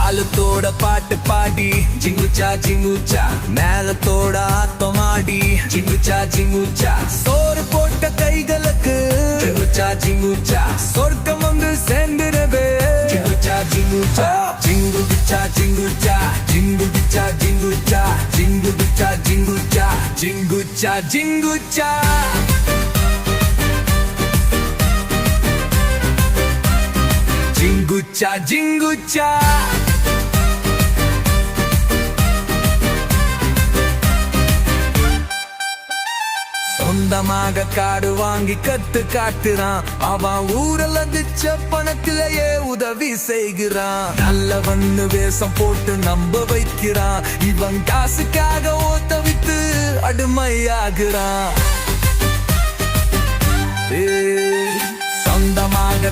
தாளத்தோட பாட்டு பாடி ஜிங்குச்சா ஜிங்குச்சா மேலத்தோட ஆத்தமாடி ஜிங்குச்சா ஜிங்குச்சா சோறு போட்ட கைகளுக்கு ஜிங்குச்சா ஜிங்குச்சா சொர்க்கம் வந்து சேர்ந்துடவே ஜிங்குச்சா ஜிங்குச்சா ஜிங்குச்சா ஜிங்குச்சா ஜிங்குச்சா ஜிங்குச்சா ஜிங்குச்சா ஜிங்குச்சா ஜிங்குச்சா ஜிங்குச்சா ஜிங்குச்சா ஜிங்குச்சா சொந்தமாக காடு வாங்கி கத்து காட்டுறான் அவன் ஊரல் அதிச்ச பணத்திலேயே உதவி செய்கிறான் நல்லவன்னு வேஷம் போட்டு நம்ப வைக்கிறான் இவன் காசுக்காக ஓட்ட விட்டு அடிமையாகிறான்